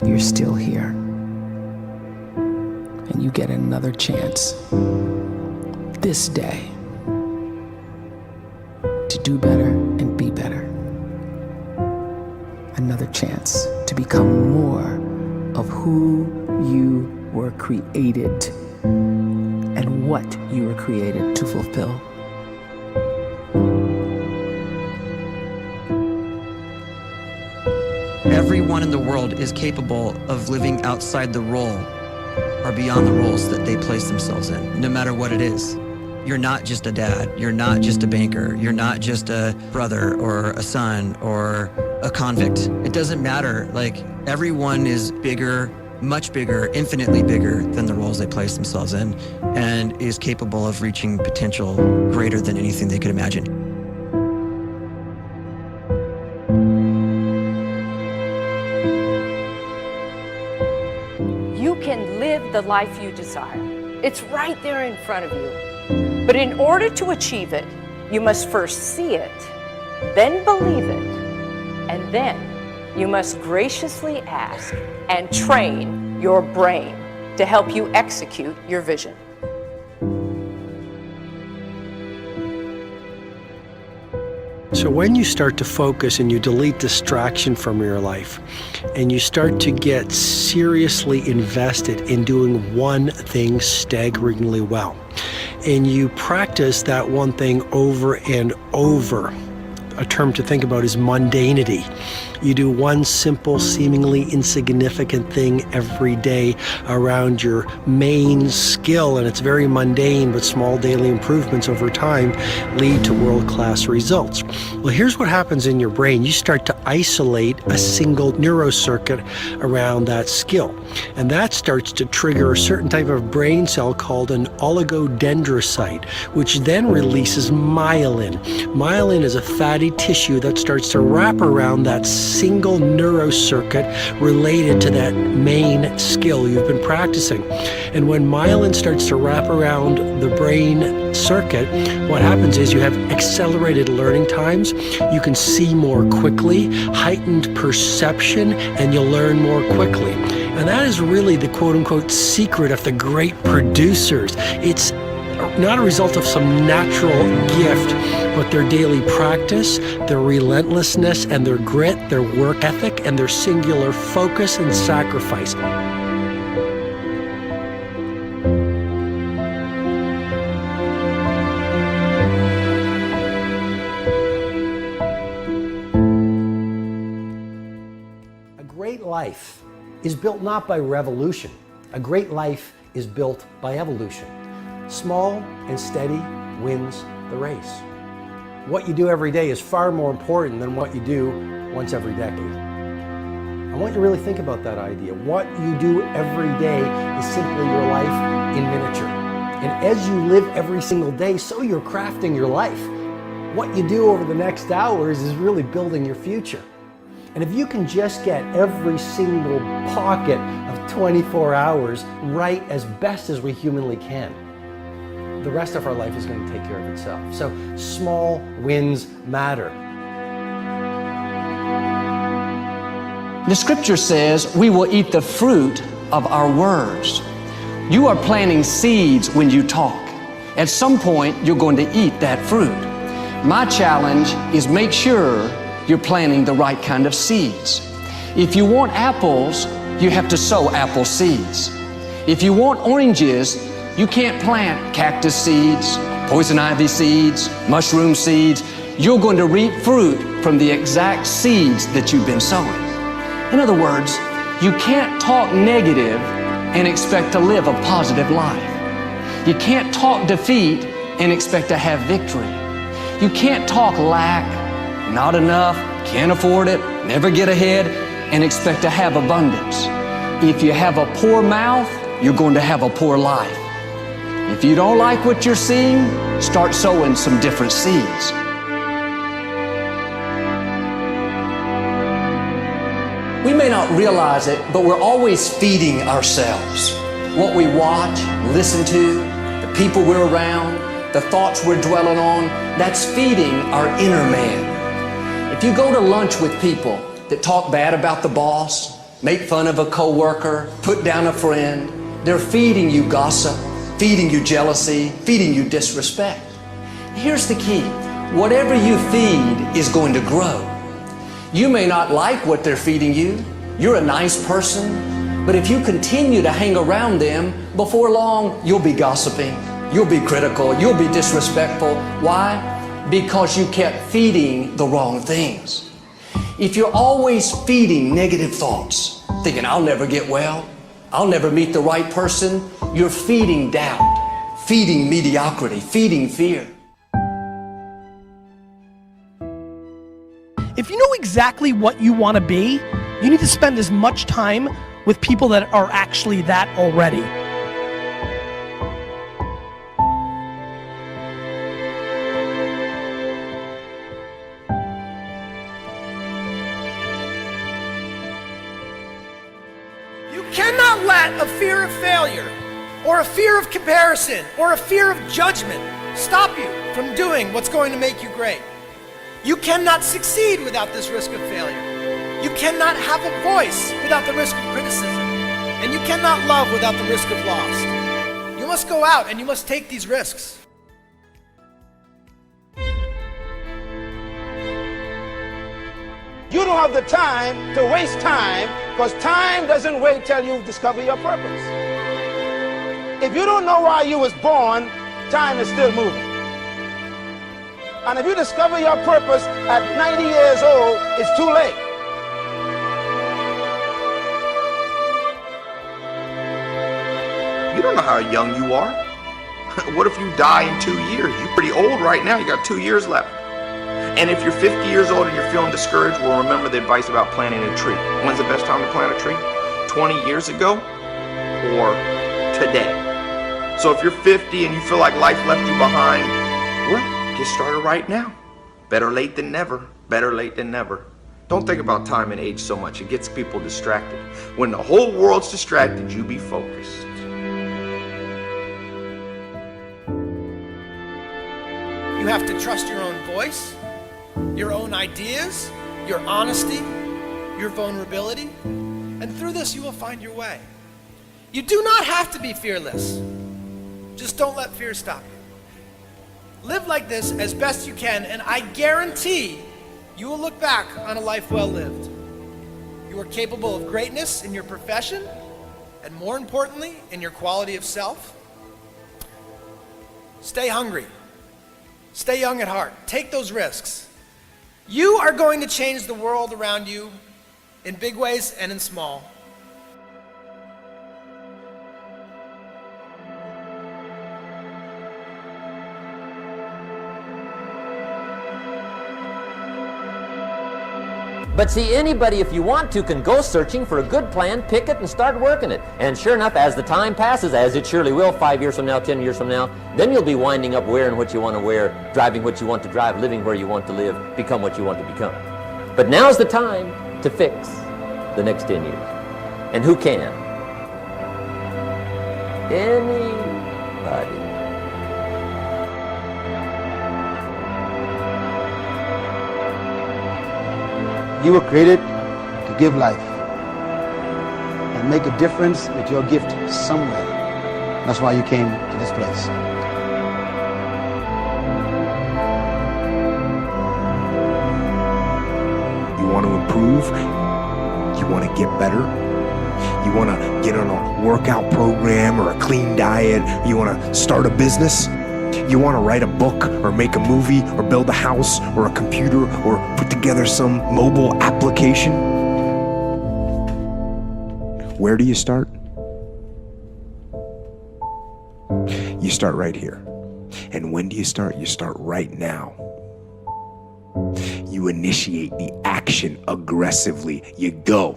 you're still here. And you get another chance this day to do better and be better. Another chance to become more of who you were created and what you were created to fulfill. Everyone in the world is capable of living outside the role or beyond the roles that they place themselves in, no matter what it is. You're not just a dad, you're not just a banker, you're not just a brother or a son or a convict. It doesn't matter. Like, everyone is bigger, much bigger, infinitely bigger than the roles they place themselves in, and is capable of reaching potential greater than anything they could imagine. You can live the life you desire. It's right there in front of you. But in order to achieve it, you must first see it, then believe it, and then you must graciously ask and train your brain to help you execute your vision. So when you start to focus and you delete distraction from your life, and you start to get seriously invested in doing one thing staggeringly well, and you practice that one thing over and over, a term to think about is mundanity. You do one simple, seemingly insignificant thing every day around your main skill, and it's very mundane, but small daily improvements over time lead to world-class results. Well, here's what happens in your brain. You start to isolate a single neurocircuit around that skill, and that starts to trigger a certain type of brain cell called an oligodendrocyte, which then releases myelin. Myelin is a fatty tissue that starts to wrap around that single neurocircuit related to that main skill you've been practicing. And when myelin starts to wrap around the brain circuit, what happens is you have accelerated learning times, you can see more quickly, heightened perception, and you'll learn more quickly. And that is really the quote-unquote secret of the great producers. It's not a result of some natural gift, but their daily practice, their relentlessness and their grit, their work ethic, and their singular focus and sacrifice. A great life is built not by revolution. A great life is built by evolution. Small and steady wins the race. What you do every day is far more important than what you do once every decade. I want you to really think about that idea. What you do every day is simply your life in miniature. And as you live every single day, so you're crafting your life. What you do over the next hours is really building your future. And if you can just get every single pocket of 24 hours right as best as we humanly can, the rest of our life is going to take care of itself. So small wins matter. The scripture says we will eat the fruit of our words. You are planting seeds when you talk. At some point, you're going to eat that fruit. My challenge is make sure you're planting the right kind of seeds. If you want apples, you have to sow apple seeds. If you want oranges, you can't plant cactus seeds, poison ivy seeds, mushroom seeds. You're going to reap fruit from the exact seeds that you've been sowing. In other words, you can't talk negative and expect to live a positive life. You can't talk defeat and expect to have victory. You can't talk lack, not enough, can't afford it, never get ahead, and expect to have abundance. If you have a poor mouth, you're going to have a poor life. If you don't like what you're seeing, start sowing some different seeds. We may not realize it, but we're always feeding ourselves. What we watch, listen to, the people we're around, the thoughts we're dwelling on, that's feeding our inner man. If you go to lunch with people that talk bad about the boss, make fun of a coworker, put down a friend. They're feeding you gossip, feeding you jealousy, feeding you disrespect. Here's the key. Whatever you feed is going to grow. You may not like what they're feeding you. You're a nice person. But if you continue to hang around them, before long, you'll be gossiping. You'll be critical. You'll be disrespectful. Why? Because you kept feeding the wrong things. If you're always feeding negative thoughts, thinking, I'll never get well, I'll never meet the right person, you're feeding doubt, feeding mediocrity, feeding fear. If you know exactly what you want to be, you need to spend as much time with people that are actually that already. You cannot let a fear of failure, or a fear of comparison, or a fear of judgment stop you from doing what's going to make you great. You cannot succeed without this risk of failure. You cannot have a voice without the risk of criticism. And you cannot love without the risk of loss. You must go out and you must take these risks. You don't have the time to waste time, because time doesn't wait till you discover your purpose. If you don't know why you was born, time is still moving. And if you discover your purpose at 90 years old, it's too late. You don't know how young you are. What if you die in 2 years? You're pretty old right now. You got 2 years left. And if you're 50 years old and you're feeling discouraged, well, remember the advice about planting a tree. When's the best time to plant a tree? 20 years ago or today? So if you're 50 and you feel like life left you behind, well, get started right now. Better late than never. Better late than never. Don't think about time and age so much. It gets people distracted. When the whole world's distracted, you be focused. You have to trust your own voice, your own ideas, your honesty, your vulnerability, and through this you will find your way. You do not have to be fearless. Just don't let fear stop you. Live like this as best you can, and I guarantee you will look back on a life well lived. You are capable of greatness in your profession, and more importantly, in your quality of self. Stay hungry. Stay young at heart. Take those risks. You are going to change the world around you in big ways and in small. But see, anybody, if you want to, can go searching for a good plan, pick it, and start working it. And sure enough, as the time passes, as it surely will, 5 years from now, 10 years from now, then you'll be winding up wearing what you want to wear, driving what you want to drive, living where you want to live, become what you want to become. But now's the time to fix the next 10 years. And who can? Anybody. You were created to give life and make a difference with your gift somewhere. That's why you came to this place. You want to improve? You want to get better? You want to get on a workout program or a clean diet? You want to start a business? You want to write a book or make a movie or build a house or a computer or put together some mobile application? Where do you start? You start right here. And when do you start? You start right now. You initiate the action aggressively. You go.